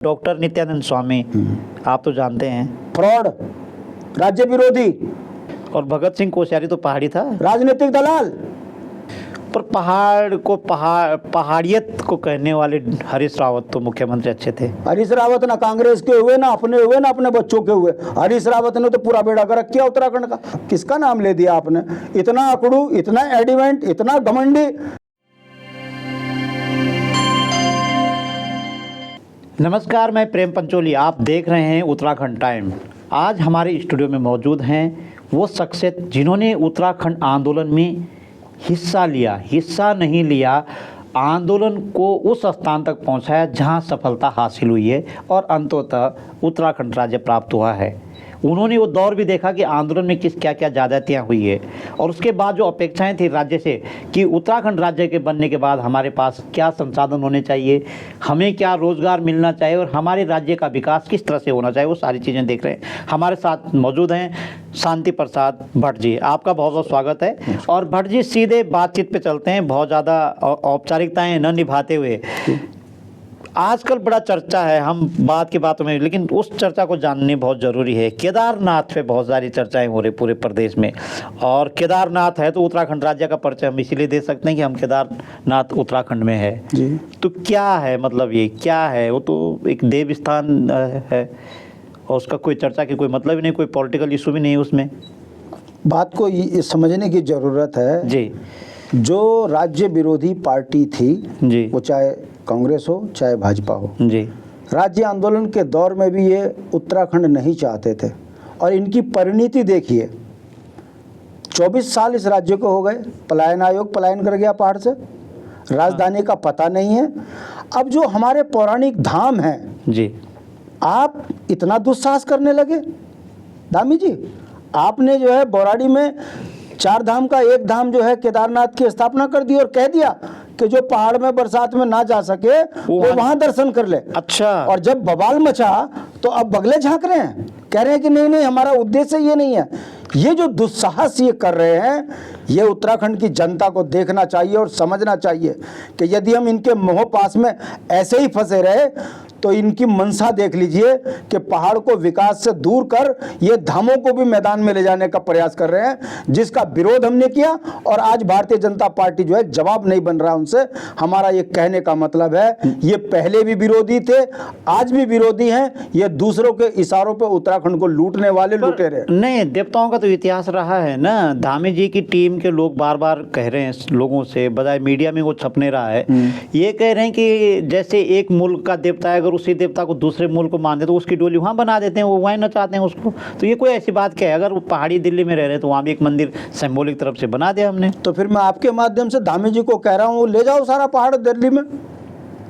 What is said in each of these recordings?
Doctor Nityanand Swami आप तो जानते हैं, फ्रॉड, राज्य विरोधी और भगत सिंह कोश्यारी तो पहाड़ी था, राजनीतिक दलाल। पर पहाड़ियत को कहने वाले हरीश रावत तो मुख्यमंत्री अच्छे थे। हरीश रावत ना कांग्रेस के हुए, ना अपने बच्चों के हुए। हरीश रावत ने तो पूरा बेड़ा गर्क किया उत्तराखंड का। किसका नाम ले दिया आपने? इतना अकड़ू, इतना एडिवेंट, इतना घमंडी। नमस्कार, मैं प्रेम पंचोली, आप देख रहे हैं उत्तराखंड टाइम। आज हमारे स्टूडियो में मौजूद हैं वो शख्सियत जिन्होंने उत्तराखंड आंदोलन में हिस्सा नहीं लिया, आंदोलन को उस स्थान तक पहुंचाया जहां सफलता हासिल हुई है और अंततः उत्तराखंड राज्य प्राप्त हुआ है। उन्होंने वो दौर भी देखा कि आंदोलन में क्या क्या ज़्यादतियाँ हुई है और उसके बाद जो अपेक्षाएं थी राज्य से कि उत्तराखंड राज्य के बनने के बाद हमारे पास क्या संसाधन होने चाहिए, हमें क्या रोज़गार मिलना चाहिए और हमारे राज्य का विकास किस तरह से होना चाहिए, वो सारी चीज़ें देख रहे हैं। हमारे साथ मौजूद हैं शांति प्रसाद भट्ट जी, आपका बहुत बहुत स्वागत है। और भट्ट जी, सीधे बातचीत पे चलते हैं, बहुत ज़्यादा औपचारिकताएँ न निभाते हुए। आजकल बड़ा चर्चा है, हम बात की बातों में, लेकिन उस चर्चा को जाननी बहुत ज़रूरी है। केदारनाथ पे बहुत सारी चर्चाएं हो रही पूरे प्रदेश में, और केदारनाथ है तो उत्तराखंड राज्य का परिचय हम इसीलिए दे सकते हैं कि हम केदारनाथ उत्तराखंड में है जी। तो क्या है, मतलब ये क्या है? वो तो एक देव स्थान है और उसका कोई चर्चा की कोई मतलब ही नहीं, कोई पॉलिटिकल इशू भी नहीं है उसमें। बात को ये समझने की ज़रूरत है जी। जो राज्य विरोधी पार्टी थी जी, वो चाहे कांग्रेस हो चाहे भाजपा हो, जी, राज्य आंदोलन के दौर में भी ये उत्तराखंड नहीं चाहते थे। और इनकी परिणति देखिए, 24 साल इस राज्य को हो गए, पलायन आयोग पलायन कर गया पहाड़ से, राजधानी का पता नहीं है। अब जो हमारे पौराणिक धाम हैं जी, आप इतना दुस्साहस करने लगे। धामी जी, आपने जो है बौराड़ी में 4 धाम का एक धाम जो है केदारनाथ की स्थापना कर दी और कह दिया कि जो पहाड़ में बरसात में ना जा सके वो वहां दर्शन कर ले। अच्छा। और जब बवाल मचा तो अब बगले झांक रहे हैं, कह रहे हैं कि नहीं नहीं, हमारा उद्देश्य ये नहीं है। ये जो दुस्साहस ये कर रहे हैं, ये उत्तराखंड की जनता को देखना चाहिए और समझना चाहिए कि यदि हम इनके मोह पास में ऐसे ही फंसे रहे तो इनकी मंशा देख लीजिए कि पहाड़ को विकास से दूर कर ये धामों को भी मैदान में ले जाने का प्रयास कर रहे हैं, जिसका विरोध हमने किया। और आज भारतीय जनता पार्टी जो है जवाब नहीं बन रहा उनसे। हमारा ये कहने का मतलब है, ये पहले भी विरोधी थे, आज भी विरोधी हैं। ये दूसरों के इशारों पर उत्तराखंड को लूटने वाले लुटेरे। नहीं, देवताओं का तो इतिहास रहा है ना। धामी जी की टीम के लोग बार बार कह रहे हैं लोगों से, बजाय मीडिया में वो छपने रहा है, ये कह रहे हैं कि जैसे एक मुल्क का देवता है, अगर उसी देवता को दूसरे मुल्क को मानते तो उसकी डोली वहाँ बना देते हैं, वो वहीं नचाते हैं उसको। तो ये कोई ऐसी बात क्या है? अगर वो पहाड़ी दिल्ली में रह रहे हैं तो वहाँ भी एक मंदिर सिंबॉलिक तरफ से बना दिया हमने। तो फिर मैं आपके माध्यम से धामी जी को कह रहा हूँ, ले जाओ सारा पहाड़ दिल्ली में,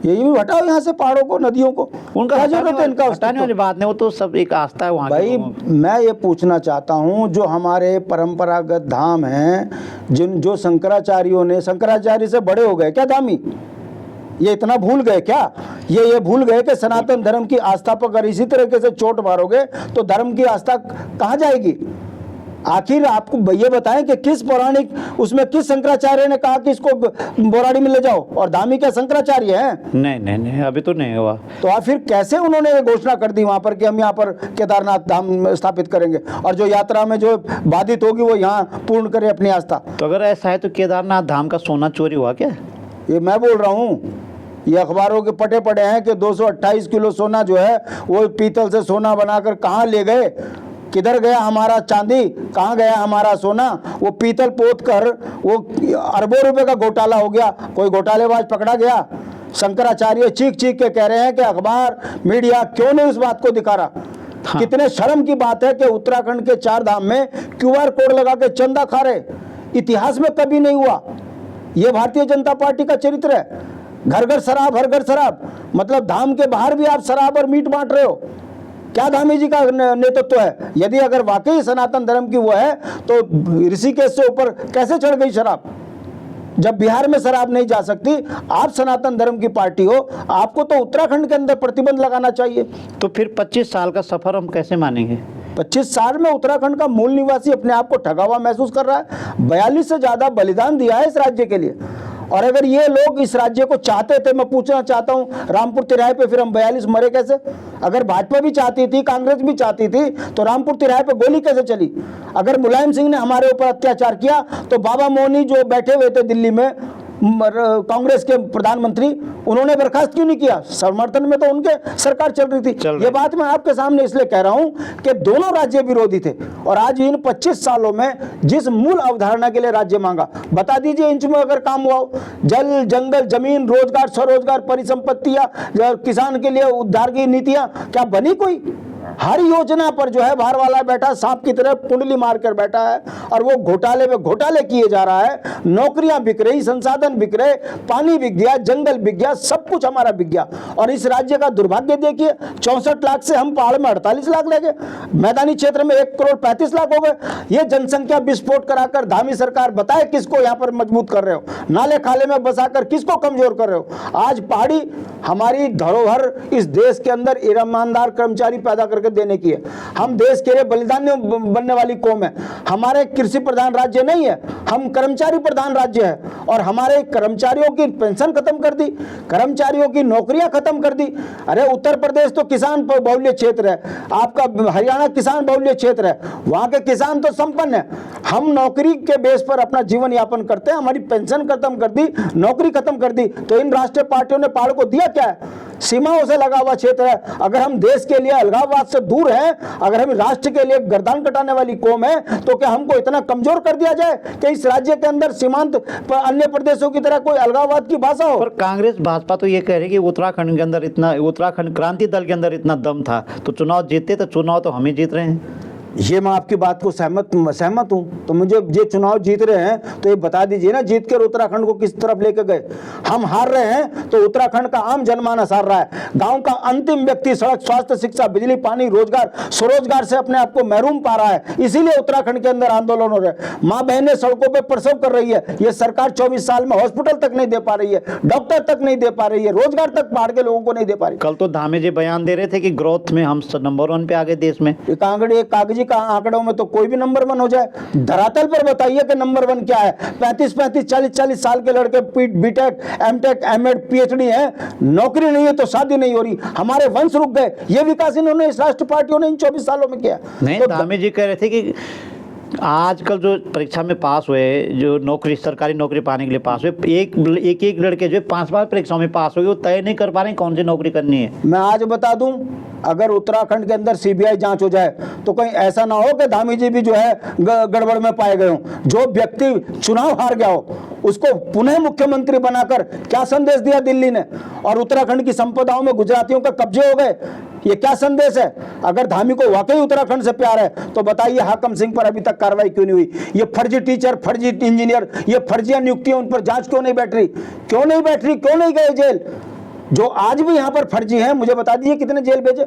यही भी हटाओ यहाँ से पहाड़ों को, नदियों को। उनका जरूरत है इनका हटाने वाली बात नहीं, वो तो सब एक आस्था है वहाँ भाई। मैं ये पूछना चाहता हूँ, जो हमारे परंपरागत धाम हैं, जो शंकराचार्य से बड़े हो गए क्या धामी? ये इतना भूल गए क्या? ये भूल गए कि सनातन धर्म की आस्था पर अगर इसी तरीके से चोट मारोगे तो धर्म की आस्था कहाँ जाएगी? आखिर आपको ये बताएं कि किस पौराणिक उसमें किस शंकराचार्य ने कहा कि इसको बौराड़ी में ले जाओ? और धामी क्या शंकराचार्य हैं? नहीं, अभी तो नहीं हुआ। तो आप फिर कैसे उन्होंने ये घोषणा कर दी वहां पर कि हम यहाँ पर केदारनाथ धाम स्थापित करेंगे और जो यात्रा में जो बाधित होगी वो यहाँ पूर्ण करे अपनी आस्था? तो अगर ऐसा है तो केदारनाथ धाम का सोना चोरी हुआ क्या? ये मैं बोल रहा हूँ, ये अखबारों के पटे पड़े हैं कि 228 किलो सोना जो है वो पीतल से सोना बनाकर कहाँ ले गए, किधर गया हमारा चांदी, कहाँ गया हमारा सोना? वो पीतल पोत कर वो अरबों रुपए का घोटाला हो गया, कोई घोटालेबाज पकड़ा गया? शंकराचार्य चीख चीख के कह रहे हैं कि अखबार मीडिया क्यों नहीं उस बात को दिखा रहा। हाँ। कितने शर्म की बात है कि उत्तराखंड के 4 धाम में QR कोड लगा के चंदा खा रहे, इतिहास में कभी नहीं हुआ। ये भारतीय जनता पार्टी का चरित्र है। घर घर शराब, हर घर शराब, मतलब धाम के बाहर भी आप शराब और मीट बांट रहे हो। क्या धामी जी का नेतृत्व है? यदि अगर वाकई सनातन धर्म की वो है तो ऋषिकेश से ऊपर कैसे चढ़ गई शराब? जब बिहार में शराब नहीं जा सकती, आप सनातन धर्म की पार्टी हो, आपको तो उत्तराखंड के अंदर प्रतिबंध लगाना चाहिए। तो फिर 25 साल का सफर हम कैसे मानेंगे? 25 साल में उत्तराखंड का मूल निवासी अपने आप को ठगा हुआ महसूस कर रहा है। 42 से ज्यादा बलिदान दिया है इस राज्य के लिए और अगर ये लोग इस राज्य को चाहते थे, मैं पूछना चाहता हूं, रामपुर तिराहे पे फिर हम 42 मरे कैसे? अगर भाजपा भी चाहती थी, कांग्रेस भी चाहती थी, तो रामपुर तिराहे पे गोली कैसे चली? अगर मुलायम सिंह ने हमारे ऊपर अत्याचार किया तो बाबा मोहनी जो बैठे हुए थे दिल्ली में, कांग्रेस के प्रधानमंत्री, उन्होंने बर्खास्त क्यों नहीं किया? समर्थन में तो उनके सरकार चल रही थी। ये बात मैं आपके सामने इसलिए कह रहा हूं कि दोनों राज्य विरोधी थे, और आज इन 25 सालों में जिस मूल अवधारणा के लिए राज्य मांगा, बता दीजिए इंच में अगर काम हुआ हो। जल, जंगल, जमीन, रोजगार, स्वरोजगार, परिसंपत्तियां, किसान के लिए उद्धार की नीतियां, क्या बनी कोई? हर योजना पर जो है बाहर वाला बैठा सांप की तरह कुंडली मारकर बैठा है, और वो घोटाले पे घोटाले किए जा रहा है। नौकरियां बिक रही, संसाधन बिक रहे, पानी बिक गया, जंगल बिक गया, सब कुछ हमारा बिक गया। और इस राज्य का दुर्भाग्य देखिए, 64 लाख से हम पहाड़ में 48 लाख ले गए, मैदानी क्षेत्र में 1 करोड़ 35 लाख हो गए। ये जनसंख्या विस्फोट कराकर धामी सरकार बताए किसको यहाँ पर मजबूत कर रहे हो, नाले खाले में बसाकर किसको कमजोर कर रहे हो। आज पहाड़ी हमारी धरोहर इस देश के अंदर ईमानदार कर्मचारी पैदा करके देने की है। हम देश के लिए बलिदानी बनने वाली कौम है। हमारे कृषि प्रधान राज्य नहीं है, हम कर्मचारी प्रधान राज्य है। और हमारे कर्मचारियों की पेंशन खत्म कर दी, कर्मचारियों की नौकरियां खत्म कर दी। अरे उत्तर प्रदेश तो किसान बहुल्य क्षेत्र है, आपका हरियाणा किसान बहुल्य क्षेत्र है, वहां के किसान तो संपन्न है। हम नौकरी के बेस पर अपना जीवन यापन करते हैं, हमारी पेंशन खत्म कर दी, नौकरी खत्म कर दी। तो इन राष्ट्रीय पार्टियों ने पहाड़ को दिया क्या है? सीमाओं से लगा हुआ क्षेत्र है। अगर हम देश के लिए अलगाववाद से दूर हैं, अगर हम राष्ट्र के लिए गर्दन कटाने वाली कौम है, तो क्या हमको इतना कमजोर कर दिया जाए कि इस राज्य के अंदर सीमांत पर अन्य प्रदेशों की तरह कोई अलगाववाद की भाषा हो? पर कांग्रेस भाजपा तो ये कह रही है कि उत्तराखंड के अंदर इतना, उत्तराखंड क्रांति दल के अंदर इतना दम था तो चुनाव जीते, तो चुनाव तो हम ही जीत रहे हैं। ये मैं आपकी बात को सहमत हूं। तो मुझे ये चुनाव जीत रहे हैं तो ये बता दीजिए ना, जीत कर उत्तराखंड को किस तरफ लेकर गए? हम हार रहे हैं तो उत्तराखंड का आम जनमानस हार रहा है। गांव का अंतिम व्यक्ति सड़क, स्वास्थ्य, शिक्षा, बिजली, पानी, रोजगार, स्वरोजगार से अपने आप को महरूम पा रहा है। इसीलिए उत्तराखंड के अंदर आंदोलन हो रहे हैं। माँ बहनें सड़कों पर प्रसव कर रही है। ये सरकार 24 साल में हॉस्पिटल तक नहीं दे पा रही है, डॉक्टर तक नहीं दे पा रही है, रोजगार तक पहाड़ के लोगों को नहीं दे पा रही। कल तो धामी जी बयान दे रहे थे कि ग्रोथ में हम नंबर 1 पे आ गए देश में। कागजी का आंकड़ों में तो कोई भी नंबर 1 हो जाए, धरातल पर बताइए कि नंबर 1 क्या है? 35, 40 साल के लड़के बीटेक, एमटेक, एमएड, पीएचडी है, नौकरी नहीं है तो शादी नहीं हो रही, हमारे वंश रुक गए। ये विकास इन्होंने इस राष्ट्र पार्टियों ने इन 24 सालों में किया। नहीं, तो धामी जी कह रहे थे कि आजकल जो परीक्षा में पास हुए, जो नौकरी, सरकारी नौकरी पाने के लिए पास हुए, एक लड़के जो 5 बार परीक्षाओं में पास हो गए, वो तय नहीं कर पा रहे हैं कौन सी नौकरी करनी है। मैं आज बता दूं, अगर उत्तराखंड के अंदर सीबीआई जांच हो जाए तो कहीं ऐसा ना हो कि धामी जी भी जो है गड़बड़ में पाए गए हों। जो व्यक्ति चुनाव हार गया हो उसको पुनः मुख्यमंत्री बनाकर क्या संदेश दिया दिल्ली ने? और उत्तराखंड की संपदाओं में गुजरातियों का कब्जे हो गए, ये क्या संदेश है? अगर धामी को वाकई उत्तराखंड से प्यार है तो बताइए हाकम सिंह पर अभी तक कार्रवाई क्यों नहीं हुई? ये फर्जी टीचर, फर्जी इंजीनियर, ये फर्जी नियुक्तियां, उन पर जांच क्यों नहीं बैठ रही? क्यों नहीं गए जेल? जो आज भी यहाँ पर फर्जी हैं, मुझे बता दीजिए कितने जेल भेजे?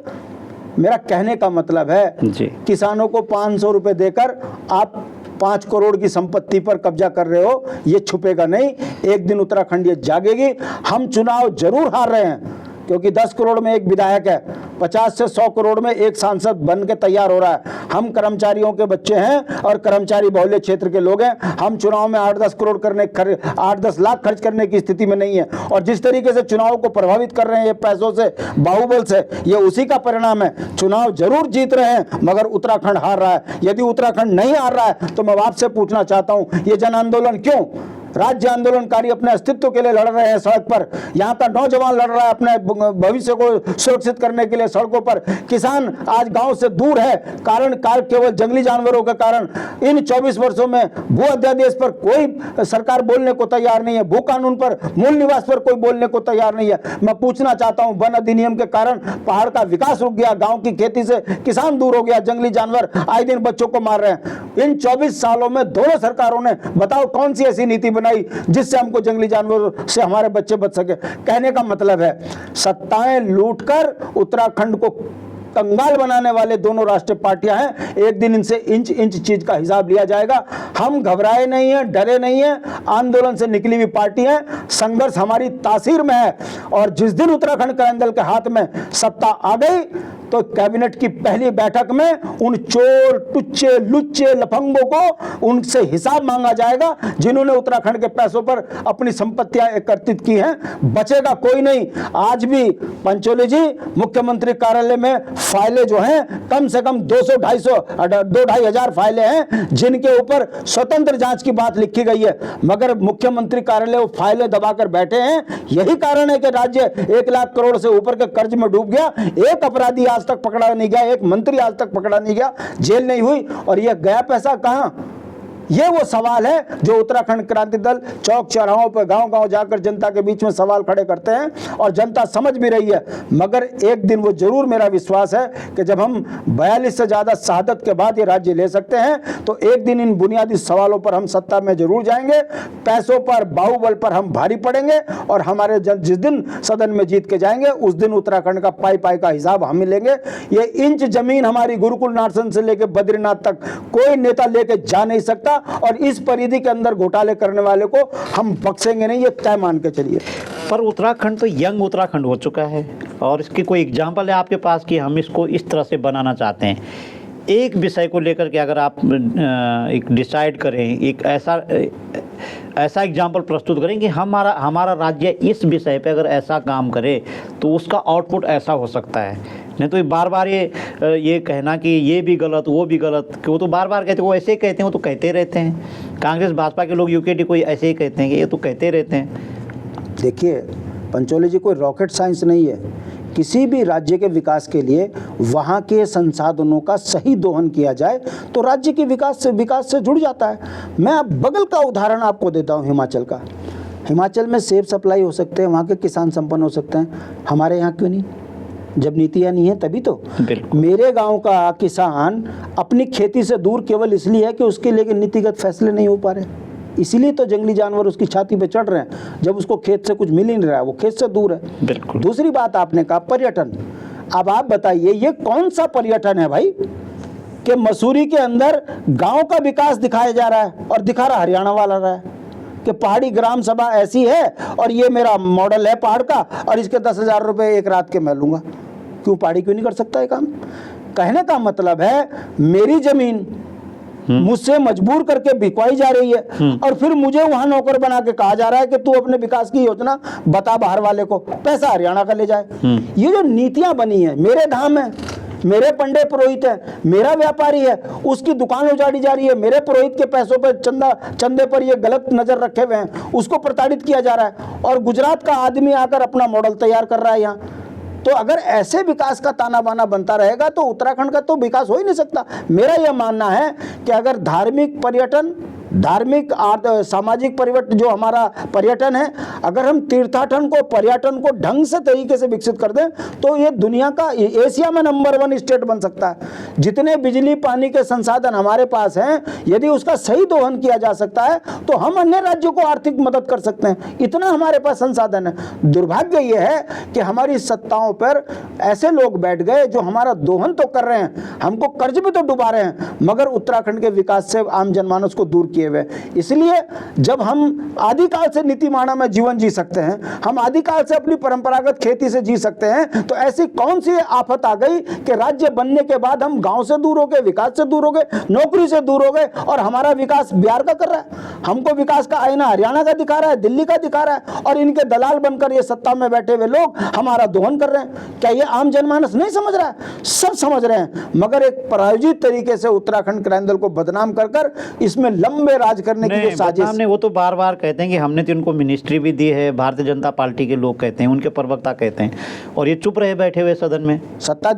मेरा कहने का मतलब है जी, किसानों को 500 रुपए देकर आप 5 करोड़ की संपत्ति पर कब्जा कर रहे हो, ये छुपेगा नहीं। एक दिन उत्तराखंड ये जागेगी। हम चुनाव जरूर हार रहे हैं क्योंकि 10 करोड़ में एक विधायक है, 50 से 100 करोड़ में एक सांसद बन के तैयार हो रहा है। हम कर्मचारियों के बच्चे हैं और कर्मचारी बहुल्य क्षेत्र के लोग हैं। हम चुनाव में 8-10 करोड़ 8-10 लाख खर्च करने की स्थिति में नहीं है। और जिस तरीके से चुनाव को प्रभावित कर रहे हैं ये पैसों से, बाहुबल से, ये उसी का परिणाम है। चुनाव जरूर जीत रहे हैं मगर उत्तराखंड हार रहा है। यदि उत्तराखंड नहीं हार रहा है तो मैं आपसे पूछना चाहता हूं, ये जन आंदोलन क्यों? राज्य आंदोलनकारी अपने अस्तित्व के लिए लड़ रहे हैं सड़क पर, यहाँ का नौजवान लड़ रहा है अपने भविष्य को सुरक्षित करने के लिए सड़कों पर। किसान आज गांव से दूर है, कारण केवल जंगली जानवरों के कारण। इन 24 वर्षों में भू अध्यादेश पर कोई सरकार बोलने को तैयार नहीं है, भू कानून पर, मूल निवास पर कोई बोलने को तैयार नहीं है। मैं पूछना चाहता हूँ, वन अधिनियम के कारण पहाड़ का विकास रुक गया, गाँव की खेती से किसान दूर हो गया, जंगली जानवर आए दिन बच्चों को मार रहे हैं। इन 24 सालों में दोनों सरकारों ने बताओ कौन सी ऐसी नीति जिससे हमको जंगली जानवरों से हमारे बच्चे बच सके? कहने का मतलब है सत्ताएं लूटकर उत्तराखंड को कंगाल बनाने वाले दोनों राष्ट्रीय पार्टियां हैं। एक दिन इनसे इंच इंच चीज का हिसाब लिया जाएगा। हम घबराए नहीं हैं, डरे नहीं हैं, आंदोलन से निकली हुई पार्टी हैं। संघर्ष हमारी तासीर में है और जिस दिन उत्तराखंड क्रांति दल के हाथ में सत्ता आ गई तो कैबिनेट की पहली बैठक में उन चोर टुच्चे लुच्चे लफंगों को उनसे हिसाब मांगा जाएगा जिन्होंने उत्तराखंड के पैसों पर अपनी संपत्तियां एकत्रित की हैं। बचेगा कोई नहीं। आज भी पंचोली जी मुख्यमंत्री कार्यालय में फाइलें जो हैं कम से कम 2-2.5 हजार फाइलें हैं जिनके ऊपर स्वतंत्र जांच की बात लिखी गई है, मगर मुख्यमंत्री कार्यालय वो फाइलें दबाकर बैठे हैं। यही कारण है कि राज्य 1 लाख करोड़ से ऊपर के कर्ज में डूब गया। एक अपराधी आज तक पकड़ा नहीं गया, एक मंत्री आज तक पकड़ा नहीं गया, जेल नहीं हुई, और यह गया पैसा कहां? ये वो सवाल है जो उत्तराखंड क्रांति दल चौक चौराहों पर गांव-गांव जाकर जनता के बीच में सवाल खड़े करते हैं और जनता समझ भी रही है। मगर एक दिन वो जरूर, मेरा विश्वास है कि जब हम 42 से ज्यादा शहादत के बाद ये राज्य ले सकते हैं तो एक दिन इन बुनियादी सवालों पर हम सत्ता में जरूर जाएंगे। पैसों पर, बाहुबल पर हम भारी पड़ेंगे और हमारे जिस दिन सदन में जीत के जाएंगे उस दिन उत्तराखंड का पाई पाई का हिसाब हम लेंगे। ये इंच जमीन हमारी गुरुकुल नार्सन से लेकर बद्रीनाथ तक कोई नेता लेके जा नहीं सकता और इस परिधि के अंदर घोटाले करने वाले को हम बख्शेंगे नहीं, ये तय मान के चलिए। पर उत्तराखंड तो यंग उत्तराखंड हो चुका है और इसकी कोई एग्जाम्पल है आपके पास कि हम इसको इस तरह से बनाना चाहते हैं? एक विषय को लेकर के अगर आप एक डिसाइड करें, एक ऐसा एग्जाम्पल प्रस्तुत करें कि हमारा राज्य इस विषय पे अगर ऐसा काम करे तो उसका आउटपुट ऐसा हो सकता है। नहीं तो बार बार ये कहना कि ये भी गलत वो भी गलत, कि वो तो बार बार कहते हैं, वो ऐसे ही कहते हैं, वो तो कहते रहते हैं। कांग्रेस भाजपा के लोग यूकेडी कोई ऐसे ही कहते हैं कि ये तो कहते रहते हैं। देखिए पंचोली जी, कोई रॉकेट साइंस नहीं है। किसी भी राज्य के विकास के लिए वहाँ के संसाधनों का सही दोहन किया जाए तो राज्य के विकास से जुड़ जाता है। मैं अब बगल का उदाहरण आपको देता हूँ, हिमाचल का। हिमाचल में सेब सप्लाई हो सकते हैं, वहाँ के किसान संपन्न हो सकते हैं, हमारे यहाँ क्यों नहीं? जब नीतियाँ नहीं है तभी तो। मेरे गांव का किसान अपनी खेती से दूर केवल इसलिए है कि उसके लिए नीतिगत फैसले नहीं हो पा रहे, इसीलिए तो जंगली जानवर उसकी छाती पे चढ़ रहे हैं। जब उसको खेत से कुछ मिल ही नहीं रहा है, वो खेत से दूर है। बिल्कुल। दूसरी बात आपने कहा पर्यटन। अब आप बताइए ये कौन सा पर्यटन है भाई कि मसूरी के अंदर गांव का विकास दिखाया जा रहा है और दिखा रहा हरियाणा वाला रहा है कि पहाड़ी ग्राम सभा ऐसी है और ये मेरा मॉडल है पहाड़ का और इसके 10,000 रुपये एक रात के मैं लूंगा। क्यों पहाड़ी क्यों नहीं कर सकता है काम? कहने का मतलब है मेरी जमीन मुझसे मजबूर करके बिकवाई जा रही है और फिर मुझे वहां नौकर बना के कहा जा रहा है कि तू अपने विकास की योजना बता बाहर वाले को, पैसा हरियाणा का ले जाए। ये जो नीतियां बनी है, मेरे धाम है, मेरे पंडे पुरोहित है, मेरा व्यापारी है, उसकी दुकान उजाड़ी जा रही है, मेरे पुरोहित के पैसों पर चंदे पर ये गलत नजर रखे हुए हैं, उसको प्रताड़ित किया जा रहा है और गुजरात का आदमी आकर अपना मॉडल तैयार कर रहा है यहाँ। तो अगर ऐसे विकास का ताना बाना बनता रहेगा तो उत्तराखंड का तो विकास हो ही नहीं सकता। मेरा यह मानना है कि अगर धार्मिक पर्यटन, धार्मिक सामाजिक परिवर्तन जो हमारा पर्यटन है, अगर हम तीर्थाटन को, पर्यटन को ढंग से तरीके से विकसित कर दें तो ये दुनिया का, एशिया में नंबर 1 स्टेट बन सकता है। जितने बिजली पानी के संसाधन हमारे पास हैं, यदि उसका सही दोहन किया जा सकता है तो हम अन्य राज्यों को आर्थिक मदद कर सकते हैं। इतना हमारे पास संसाधन है। दुर्भाग्य ये है कि हमारी सत्ताओं पर ऐसे लोग बैठ गए जो हमारा दोहन तो कर रहे हैं, हमको कर्ज में तो डुबा रहे हैं, मगर उत्तराखंड के विकास से आम जनमानस को दूर किए हुए। इसलिए जब हम आदिकाल से नीतिमाणा में जीवन जी सकते हैं, हम आदिकाल से अपनी परंपरागत खेती से जी सकते हैं, तो ऐसी कौन सी आफत आ गई कि राज्य बनने के बाद हम गांव से दूर हो गए, विकास से दूर हो गए, नौकरी से दूर हो गए और हमारा विकास बिहार का कर रहा है, हमको विकास का आईना हरियाणा का दिखा रहा है, दिल्ली का दिखा रहा है और इनके दलाल बनकर ये सत्ता में बैठे हुए लोग हमारा दोहन कर रहे हैं। क्या ये आम जनमानस नहीं समझ रहा है? सब समझ रहे हैं, मगर एक प्रायोजित तरीके से उत्तराखंड क्रांति दल को बदनाम कर इसमें लंबे राज करने की जो साजिश। हमने वो तो बार बार कहते हैं कि हमने तो इनको मिनिस्ट्री भी दी है, भारतीय जनता पार्टी के लोग कहते हैं, उनके प्रवक्ता कहते हैं, और ये चुप रहे बैठे हुए सदन में। सत्ता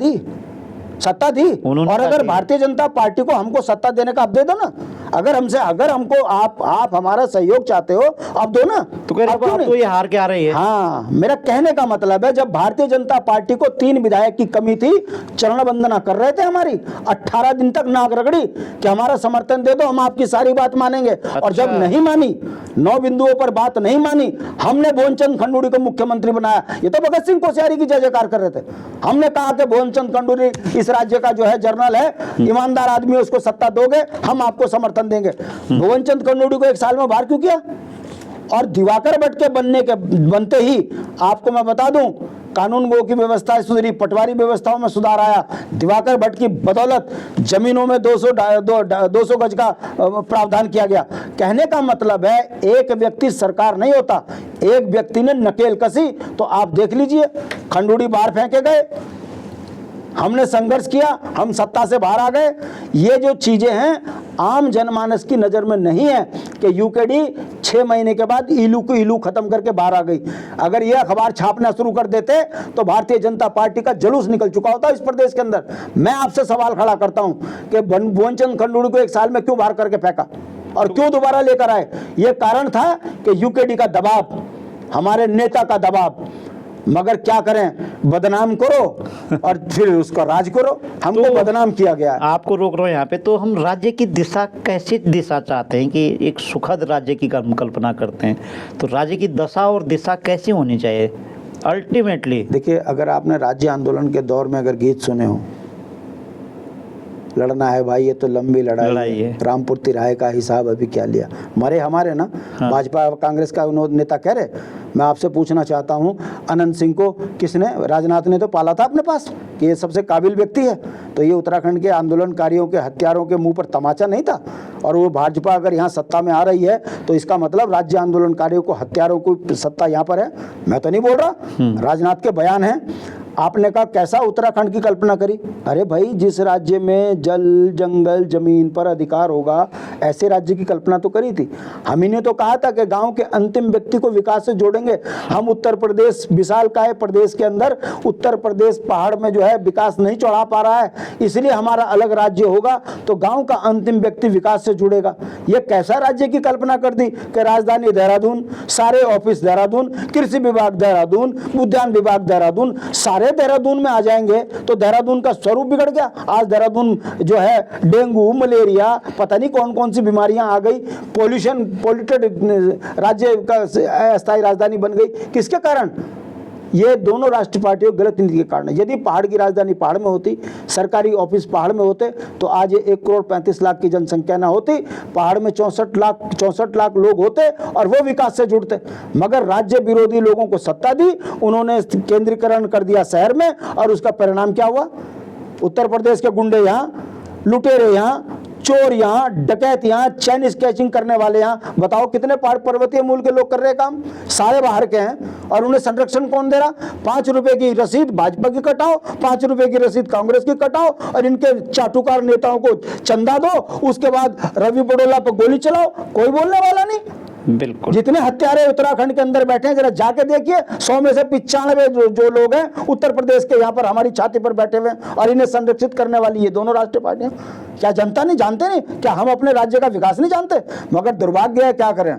दी और अगर भारतीय जनता पार्टी को हमको सत्ता देने का आप दे दो ना। अगर हमको आप हमारा सहयोग चाहते हो आप दो ना। तो ये हार के आ रही है। हाँ, मेरा कहने का मतलब है जब भारतीय जनता पार्टी को 3 विधायक की कमी थी, चरण वंदना कर रहे थे हमारी, 18 दिन तक नाक रगड़ी कि हमारा समर्थन दे दो, हम आपकी सारी बात मानेंगे। अच्छा। और जब नहीं मानी, 9 बिंदुओं पर बात नहीं मानी, हमने भुवनचंद खंडूड़ी को मुख्यमंत्री बनाया। ये तो भगत सिंह कोश्यारी की जय जयकार कर रहे थे। हमने कहा कि भुवनचंद खंडूड़ी इस राज्य का जो है जर्नल है, ईमानदार आदमी, उसको सत्ता दोगे हम आपको समर्थन देंगे। भुवनचंद खंडूड़ी को 1 साल में बाहर क्यों किया? और दिवाकर भट्ट के बनते ही आपको मैं बता दूं कानून की व्यवस्था सुधरी, पटवारी व्यवस्थाओं में सुधार आया, दिवाकर भट्ट की बदौलत जमीनों में 200 गज का प्रावधान किया गया। कहने का मतलब है एक व्यक्ति सरकार नहीं होता, एक व्यक्ति ने नकेल कसी तो आप देख लीजिए, खंडूड़ी बाहर फेंके गए, हमने संघर्ष किया, हम सत्ता से बाहर आ गए। ये जो चीजें हैं आम जनमानस की नजर में नहीं है कि यूकेडी 6 महीने के बाद इलू को इलू खत्म करके बाहर आ गई। अगर ये अखबार छापना शुरू कर देते तो भारतीय जनता पार्टी का जुलूस निकल चुका होता इस प्रदेश के अंदर। मैं आपसे सवाल खड़ा करता हूं कि भुवनचंद खंडूड़ी को 1 साल में क्यों बाहर करके फेंका और क्यों दोबारा लेकर आए? ये कारण था कि यूकेडी का दबाव, हमारे नेता का दबाव। मगर क्या करें, बदनाम करो और फिर उसका राज करो। हमको बदनाम किया गया है। आपको रोक रहा हूँ यहाँ पे, तो हम राज्य की दिशा कैसी दिशा चाहते हैं कि एक सुखद राज्य की हम कल्पना करते हैं, तो राज्य की दशा और दिशा कैसी होनी चाहिए अल्टीमेटली? देखिए, अगर आपने राज्य आंदोलन के दौर में अगर गीत सुने हो, लड़ना है भाई ये तो लंबी लड़ाई है, रामपुर तिराहे का हिसाब अभी क्या लिया, मरे हमारे ना। हाँ। भाजपा कांग्रेस का नेता कह रहे, मैं आपसे पूछना चाहता हूं, अनंत सिंह को किसने, राजनाथ ने तो पाला था अपने पास कि ये सबसे काबिल व्यक्ति है, तो ये उत्तराखंड के आंदोलनकारियों के हत्यारों के मुंह पर तमाचा नहीं था? और वो भाजपा अगर यहाँ सत्ता में आ रही है तो इसका मतलब राज्य आंदोलनकारियों को, हत्यारों को सत्ता यहाँ पर है? मैं तो नहीं बोल रहा, राजनाथ के बयान है। आपने कहा कैसा उत्तराखंड की कल्पना करी? अरे भाई, जिस राज्य में जल जंगल जमीन पर अधिकार होगा ऐसे राज्य की कल्पना तो करी थी। हम ही ने तो कहा था कि गांव के अंतिम व्यक्ति को विकास से जोड़ेंगे। हम उत्तर प्रदेश विशाल का है, प्रदेश के अंदर उत्तर प्रदेश पहाड़ में जो है विकास नहीं चढ़ा पा रहा है, इसलिए हमारा अलग राज्य होगा तो गांव का अंतिम व्यक्ति विकास से जुड़ेगा। ये कैसा राज्य की कल्पना कर दी कि राजधानी देहरादून, सारे ऑफिस देहरादून, कृषि विभाग देहरादून, उद्यान विभाग देहरादून, सारे देहरादून में आ जाएंगे तो देहरादून का स्वरूप बिगड़ गया। आज देहरादून जो है डेंगू, मलेरिया, पता नहीं कौन कौन सी बीमारियां आ गई, पोल्यूटेड राज्य का अस्थायी राजधानी बन गई। किसके कारण? ये दोनों राष्ट्रीय पार्टियों की गलत नीति के कारण है। यदि पहाड़ की राजधानी पहाड़ में होती, सरकारी ऑफिस पहाड़ में होते तो आज ये 1 करोड़ 35 लाख की जनसंख्या ना होती, पहाड़ में 64 लाख लोग होते और वो विकास से जुड़ते। मगर राज्य विरोधी लोगों को सत्ता दी, उन्होंने केंद्रीकरण कर दिया शहर में, और उसका परिणाम क्या हुआ? उत्तर प्रदेश के गुंडे यहाँ, लुटेरे यहाँ, चोर यहाँ, डकैत यहाँ, चैन स्केचिंग करने वाले यहाँ, बताओ कितने पर्वतीय मूल के लोग कर रहे काम? सारे बाहर के हैं। और उन्हें संरक्षण कौन दे रहा? 5 रुपए की रसीद भाजपा की कटाओ, 5 रुपए की रसीद कांग्रेस की कटाओ, और इनके चाटुकार नेताओं को चंदा दो, उसके बाद रवि बड़ोला पर गोली चलाओ, कोई बोलने वाला नहीं। बिल्कुल। जितने हत्यारे उत्तराखंड के अंदर बैठे हैं, जरा जाके देखिए, 100 में से 95 जो लोग हैं उत्तर प्रदेश के यहाँ पर हमारी छाती पर बैठे हुए हैं, और इन्हें संरक्षित करने वाली ये दोनों राष्ट्रीय पार्टियां। क्या जनता नहीं जानते? नहीं क्या हम अपने राज्य का विकास नहीं जानते? मगर दुर्भाग्य है, क्या करें,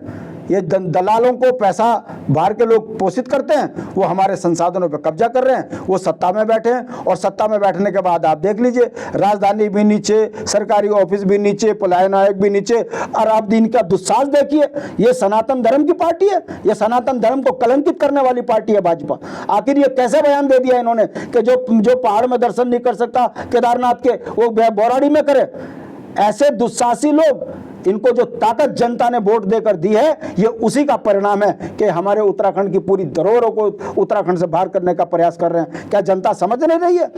ये दलालों को पैसा बाहर के लोग पोषित करते हैं, वो हमारे संसाधनों पर कब्जा कर रहे हैं, वो सत्ता में बैठे हैं, और सत्ता में बैठने के बाद आप देख लीजिए, राजधानी भी नीचे, सरकारी ऑफिस भी नीचे, पलायन आयोग भी नीचे, और आप दिन का दुस्साहस देखिए। ये सनातन धर्म की पार्टी है, ये सनातन धर्म को कलंकित करने वाली पार्टी है भाजपा। आखिर ये कैसे बयान दे दिया इन्होंने कि जो पहाड़ में दर्शन नहीं कर सकता केदारनाथ के, वो बौराड़ी में करे? ऐसे दुस्साहसी लोग, इनको जो ताकत जनता ने वोट देकर दी है, ये उसी का परिणाम है कि हमारे उत्तराखंड की पूरी धरोहरों को उत्तराखंड से बाहर करने का प्रयास कर रहे हैं। क्या जनता समझ नहीं रही है?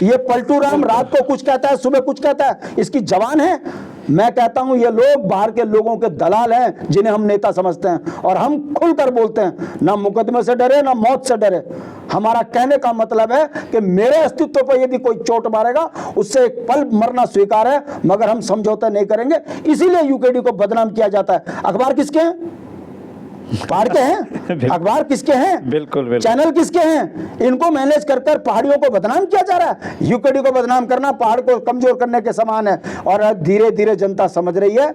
ये पलटू राम रात को कुछ कहता है, सुबह कुछ कहता है, इसकी जवान है। मैं कहता हूं ये लोग बाहर के लोगों के दलाल हैं, जिन्हें हम नेता समझते हैं, और हम खुलकर बोलते हैं, ना मुकदमे से डरे ना मौत से डरे। हमारा कहने का मतलब है कि मेरे अस्तित्व पर यदि कोई चोट मारेगा, उससे एक पल मरना स्वीकार है, मगर हम समझौता नहीं करेंगे। इसीलिए यूकेडी को बदनाम किया जाता है। अखबार किसके हैं? पहाड़ के हैं। अखबार किसके हैं? बिल्कुल। चैनल किसके हैं? इनको मैनेज कर पहाड़ियों को बदनाम किया जा रहा है। यूकेडी को बदनाम करना पहाड़ को कमजोर करने के समान है, और धीरे धीरे जनता समझ रही है।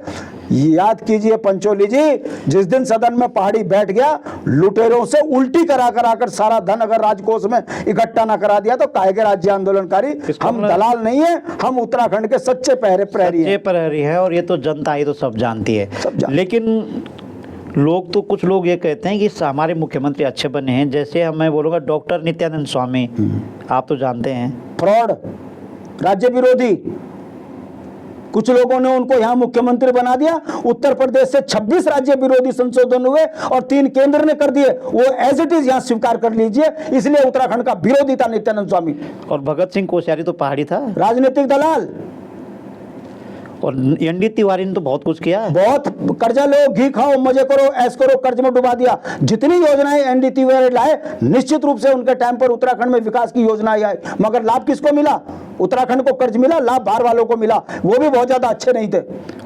याद कीजिए पंचोली जी, जिस दिन सदन में पहाड़ी बैठ गया, लुटेरों से उल्टी कराकर सारा धन अगर राजकोष में इकट्ठा ना करा दिया तो काहे के राज्य आंदोलनकारी? हम दलाल नहीं है, हम उत्तराखंड के सच्चे प्रहरी है, और ये तो जनता ये तो सब जानती है। लेकिन लोग तो, कुछ लोग ये कहते हैं कि हमारे मुख्यमंत्री अच्छे बने हैं, जैसे मैं बोलूँगा डॉक्टर नित्यानंद स्वामी, आप तो जानते हैं, फ्रॉड, राज्य विरोधी, कुछ लोगों ने उनको यहाँ मुख्यमंत्री बना दिया। उत्तर प्रदेश से 26 राज्य विरोधी संशोधन हुए और 3 केंद्र ने कर दिए, वो एज इट इज यहाँ स्वीकार कर लीजिए। इसलिए उत्तराखंड का विरोधी था नित्यानंद स्वामी। और भगत सिंह कोश्यारी तो पहाड़ी था, राजनीतिक दलाल। और एनडी तिवारी ने तो बहुत कुछ किया है। बहुत कर्जा लो, घी खाओ, मजे करो, ऐश करो, कर्ज में डुबा दिया। जितनी योजनाएं एनडी तिवारी लाए, निश्चित रूप से उनके टाइम पर उत्तराखंड में विकास की योजनाएं आई, मगर लाभ किसको मिला? उत्तराखंड को कर्ज मिला, लाभ बाहर वालों को मिला, वो भी बहुत ज्यादा अच्छे नहीं थे।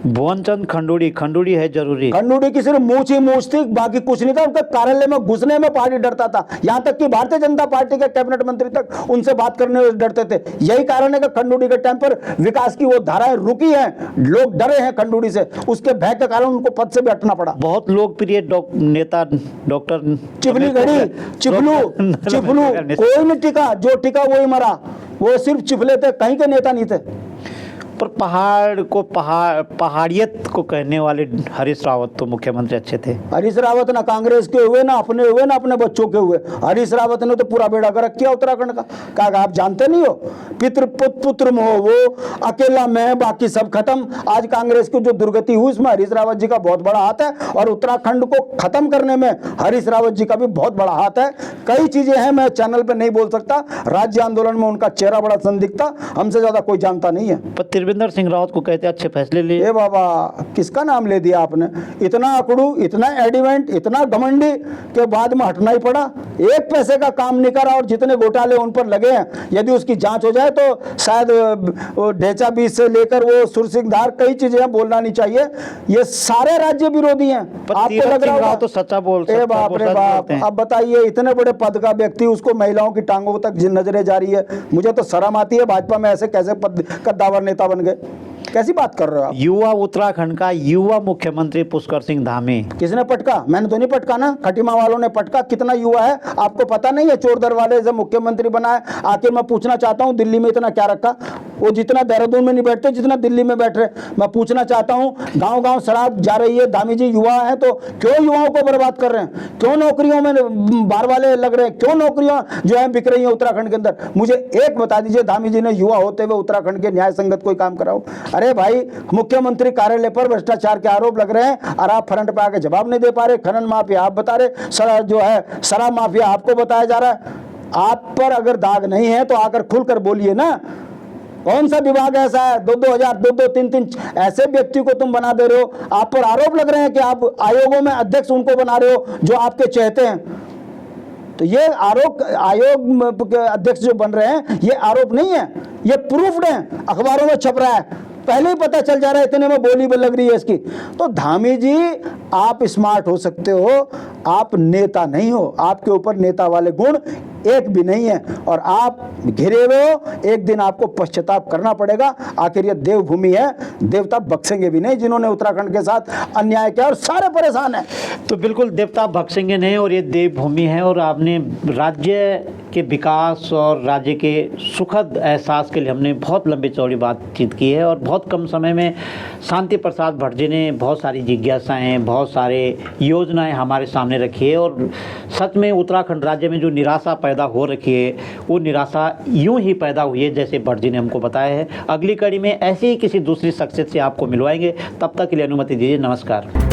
भुवन चंद खंडूड़ी है जरूरी। खंडूड़ी की सिर्फ मूछ थी, बाकी कुछ नहीं था। उनके कार्यालय में घुसने में पार्टी डरता था, यहां तक कि भारतीय जनता पार्टी के कैबिनेट मंत्री तक उनसे बात करने में डरते थे। यही कारण है कि खंडूड़ी के टाइम पर विकास की वो धाराएं रुकी हैं, लोग डरे हैं खंडूड़ी से, उसके भय के कारण उनको पद से भी हटना पड़ा। बहुत लोकप्रिय नेता डॉक्टर चिपली घड़ी, चिपलू, कोई नहीं टिका, जो टिका वही मरा। वो सिर्फ चिपले थे, कहीं के नेता नहीं थे। पर पहाड़ियत को कहने वाले हरीश रावत तो मुख्यमंत्री अच्छे थे। हरीश रावत ना कांग्रेस के हुए, ना अपने बच्चों के हुए। हरीश रावत ने तो पूरा बेड़ा गर्क किया उत्तराखंड का। क्या आप जानते नहीं हो? पितृ पुत्र मोह, वो अकेला मैं, बाकी सब खत्म। आज कांग्रेस की जो दुर्गति हुई, इसमें हरीश रावत जी का बहुत बड़ा हाथ है, और उत्तराखंड को खत्म करने में हरीश रावत जी का भी बहुत बड़ा हाथ है। कई चीजें हैं, मैं चैनल पर नहीं बोल सकता। राज्य आंदोलन में उनका चेहरा बड़ा संदिग्ध था, हमसे ज्यादा कोई जानता नहीं है। त्रिवेंद्र सिंह रावत को कहते अच्छे फैसले लिए। ए बाबा, किसका नाम ले दिया आपने? इतना अकड़ू, इतना एडिवेंट, इतना घमंडी के बाद में हटना ही पड़ा। एक पैसे का काम नहीं करा, और जितने घोटाले उन पर लगे हैं, यदि उसकी जांच हो जाए तो शायद ढेचा बीज से लेकर वो सुरसिंगधार कई चीजें बोलना नहीं चाहिए। ये सारे राज्य विरोधी हैं। आपको लग रहा होगा तो सच्चा बोल। ए बाप रे बाप, अब बताइए, इतने बड़े पद का व्यक्ति, उसको महिलाओं की टांगों तक नजरें जा रही है। मुझे तो शर्म आती है, भाजपा में ऐसे कैसे कद्दावर नेता बन गए? कैसी बात कर रहे हो आप? युवा उत्तराखंड का युवा मुख्यमंत्री पुष्कर सिंह धामी। किसने पटका? मैंने तो नहीं पटका ना, खटीमा वालों ने पटका। कितना युवा है आपको पता नहीं है? चोर दरवाजे से मुख्यमंत्री बनाए। आखिर मैं पूछना चाहता हूं, दिल्ली में इतना क्या रखा? वो जितना देहरादून में नहीं बैठते, जितना दिल्ली में बैठ रहे। मैं पूछना चाहता हूं, गांव गांव शराब जा रही है, धामी जी युवा है तो क्यों युवाओं को बर्बाद कर रहे हैं? क्यों नौकरियों में बाहर वाले लग रहे हैं? क्यों नौकरियां जो है बिक रही है उत्तराखंड के अंदर? मुझे एक बता दीजिए, धामी जी ने युवा होते हुए उत्तराखंड के न्याय संगत कोई काम कराओ? अरे भाई, मुख्यमंत्री कार्यालय पर भ्रष्टाचार के आरोप लग रहे हैं, और आप फ्रंट पे आके जवाब नहीं दे पा रहे। खनन माफिया आप बता रहे, जो है शराब माफिया आपको बताया जा रहा है। आप पर अगर दाग नहीं है तो आकर खुलकर बोलिए ना। कौन सा विभाग ऐसा है 2-2 3-3 ऐसे व्यक्ति को तुम बना दे रहे हो? आप पर आरोप लग रहे हैं कि आप आयोगों में अध्यक्ष उनको बना रहे हो जो आपके चहेते हैं। तो ये आरोप, आयोग के अध्यक्ष जो बन रहे हैं, ये आरोप नहीं है, ये प्रूफ्ड है, अखबारों में छप रहा है, पहले ही पता चल जा रहा है, इतने में बोली लग रही है इसकी। तो धामी जी, आप स्मार्ट हो सकते हो, आप नेता नहीं हो। आपके ऊपर नेता वाले गुण एक भी नहीं है, और आप घिरे हुए हो। एक दिन आपको पश्चाताप करना पड़ेगा। आखिर ये देवभूमि है, देवता बख्शेंगे भी नहीं जिन्होंने उत्तराखंड के साथ अन्याय किया, और सारे परेशान हैं। तो बिल्कुल देवता बख्शेंगे नहीं, और ये देवभूमि है। और आपने राज्य के विकास और राज्य के सुखद एहसास के लिए हमने बहुत लंबी चौड़ी बातचीत की है, और बहुत कम समय में शांति प्रसाद भट्ट जी ने बहुत सारी जिज्ञासाएं, बहुत सारे योजनाएं हमारे सामने रखी है। और सच में उत्तराखंड राज्य में जो निराशा पैदा हो रखी है, वो निराशा यूं ही पैदा हुई है जैसे भट्ट जी ने हमको बताया है। अगली कड़ी में ऐसी ही किसी दूसरी शख्सियत से आपको मिलवाएंगे। तब तक के लिए अनुमति दीजिए, नमस्कार।